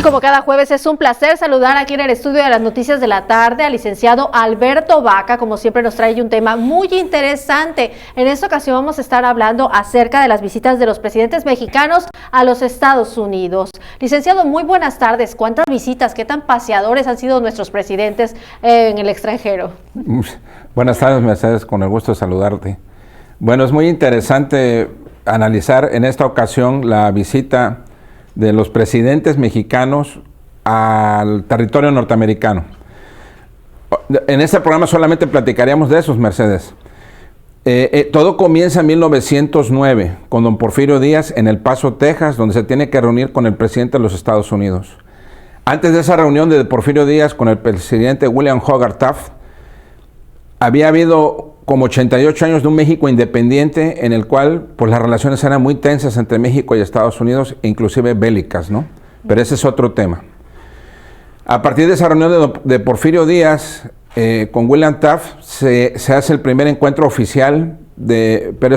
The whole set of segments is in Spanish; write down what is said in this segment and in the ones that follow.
como cada jueves es un placer saludar aquí en el estudio de las noticias de la tarde al licenciado Alberto Baca. Como siempre nos trae un tema muy interesante. En esta ocasión vamos a estar hablando acerca de las visitas de los presidentes mexicanos a los Estados Unidos. Licenciado, muy buenas tardes. ¿Cuántas visitas, qué tan paseadores han sido nuestros presidentes en el extranjero? Buenas tardes, Mercedes, con el gusto de saludarte. Bueno, es muy interesante analizar en esta ocasión la visita de los presidentes mexicanos al territorio norteamericano. En este programa solamente platicaríamos de esos, Mercedes. Todo comienza en 1909 con don Porfirio Díaz en El Paso, Texas, donde se tiene que reunir con el presidente de los Estados Unidos. Antes de esa reunión de Porfirio Díaz con el presidente William Hogarth Taft, había habido como 88 años de un México independiente en el cual pues las relaciones eran muy tensas entre México y Estados Unidos, inclusive bélicas, ¿no? Pero ese es otro tema. A partir de esa reunión de Porfirio Díaz con William Taft se hace el primer encuentro oficial, pero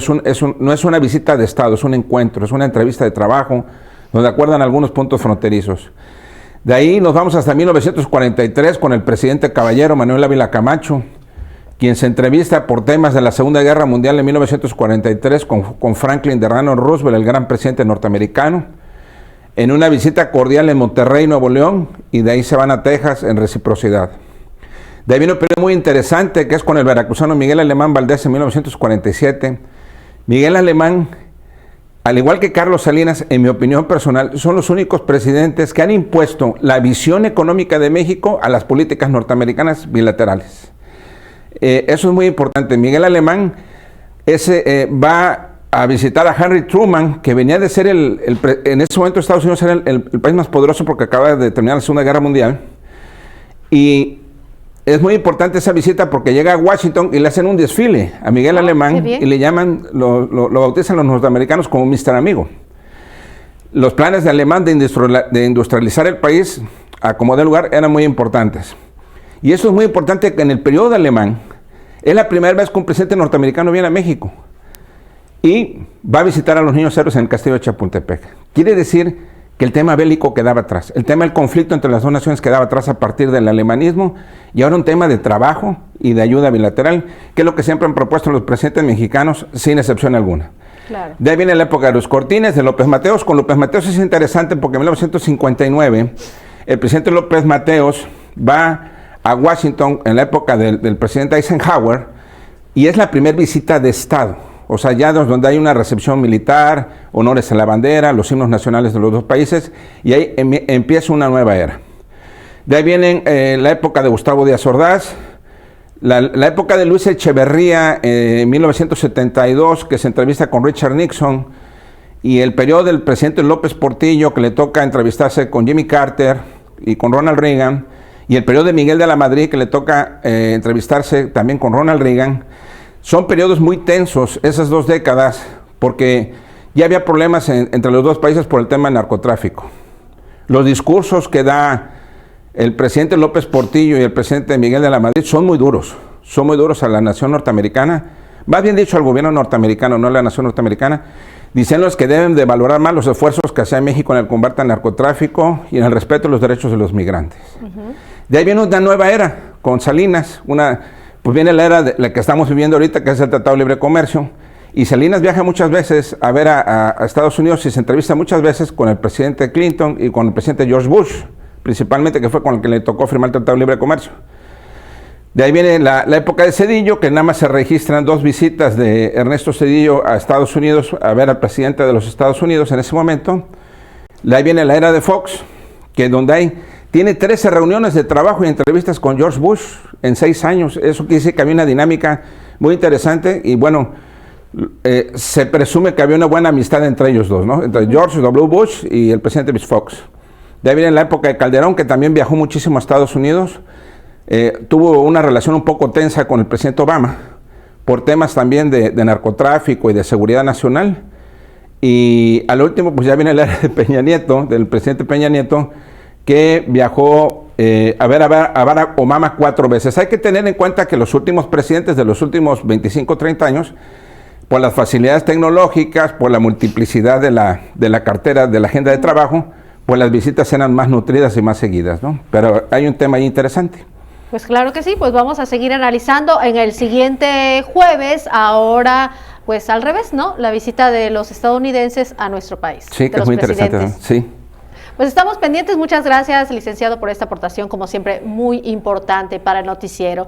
no es una visita de Estado, es un encuentro, es una entrevista de trabajo donde acuerdan algunos puntos fronterizos. De ahí nos vamos hasta 1943 con el presidente caballero Manuel Ávila Camacho, quien se entrevista por temas de la Segunda Guerra Mundial en 1943 con Franklin Delano Roosevelt, el gran presidente norteamericano, en una visita cordial en Monterrey, Nuevo León, y de ahí se van a Texas en reciprocidad. De ahí viene un periodo muy interesante que es con el veracruzano Miguel Alemán Valdés en 1947. Miguel Alemán, al igual que Carlos Salinas, en mi opinión personal, son los únicos presidentes que han impuesto la visión económica de México a las políticas norteamericanas bilaterales. Eso es muy importante. Miguel Alemán va a visitar a Henry Truman, que venía de ser en ese momento Estados Unidos era el país más poderoso porque acaba de terminar la Segunda Guerra Mundial. Y es muy importante esa visita porque llega a Washington y le hacen un desfile a Miguel Alemán y le llaman, lo bautizan los norteamericanos como Mr. Amigo. Los planes de Alemán de industrializar el país a como de lugar eran muy importantes. Y eso es muy importante que en el periodo de Alemán es la primera vez que un presidente norteamericano viene a México y va a visitar a los niños héroes en el castillo de Chapultepec. Quiere decir que el tema bélico quedaba atrás, el tema del conflicto entre las dos naciones quedaba atrás a partir del alemanismo y ahora un tema de trabajo y de ayuda bilateral, que es lo que siempre han propuesto los presidentes mexicanos sin excepción alguna. Claro. De ahí viene la época de los Cortines, de López Mateos. Con López Mateos es interesante porque en 1959 el presidente López Mateos va a Washington en la época del presidente Eisenhower y es la primera visita de Estado, o sea, ya donde hay una recepción militar, honores a la bandera, los himnos nacionales de los dos países, y ahí empieza una nueva era. De ahí viene la época de Gustavo Díaz Ordaz, la época de Luis Echeverría en 1972, que se entrevista con Richard Nixon, y el periodo del presidente López Portillo, que le toca entrevistarse con Jimmy Carter y con Ronald Reagan, y el periodo de Miguel de la Madrid, que le toca entrevistarse también con Ronald Reagan. Son periodos muy tensos esas dos décadas, porque ya había problemas entre los dos países por el tema del narcotráfico. Los discursos que da el presidente López Portillo y el presidente Miguel de la Madrid son muy duros a la nación norteamericana, más bien dicho al gobierno norteamericano, no a la nación norteamericana, diciéndoles que deben de valorar más los esfuerzos que hace México en el combate al narcotráfico y en el respeto a los derechos de los migrantes. De ahí viene una nueva era con Salinas, pues viene la era de la que estamos viviendo ahorita, que es el Tratado de Libre Comercio, y Salinas viaja muchas veces a ver a Estados Unidos y se entrevista muchas veces con el presidente Clinton y con el presidente George Bush, principalmente, que fue con el que le tocó firmar el Tratado de Libre Comercio. De ahí viene la época de Zedillo, que nada más se registran 2 visitas de Ernesto Zedillo a Estados Unidos a ver al presidente de los Estados Unidos en ese momento. De ahí viene la era de Fox, que tiene 13 reuniones de trabajo y entrevistas con George Bush en 6 años. Eso quiere decir que había una dinámica muy interesante y bueno, se presume que había una buena amistad entre ellos dos, ¿no? Entre George W. Bush y el presidente Fox. De ahí viene la época de Calderón, que también viajó muchísimo a Estados Unidos. Tuvo una relación un poco tensa con el presidente Obama por temas también de narcotráfico y de seguridad nacional. Y al último, pues ya viene la era de Peña Nieto, del presidente Peña Nieto, que viajó a ver a Barack Obama 4 veces. Hay que tener en cuenta que los últimos presidentes de los últimos 25, 30 años, por las facilidades tecnológicas, por la multiplicidad de la cartera, de la agenda de trabajo, pues las visitas eran más nutridas y más seguidas, ¿no? Pero hay un tema ahí interesante. Pues claro que sí, pues vamos a seguir analizando en el siguiente jueves, ahora pues al revés, ¿no? La visita de los estadounidenses a nuestro país. Sí, que es muy interesante, ¿no? Sí. Pues estamos pendientes, muchas gracias, licenciado, por esta aportación, como siempre, muy importante para el noticiero.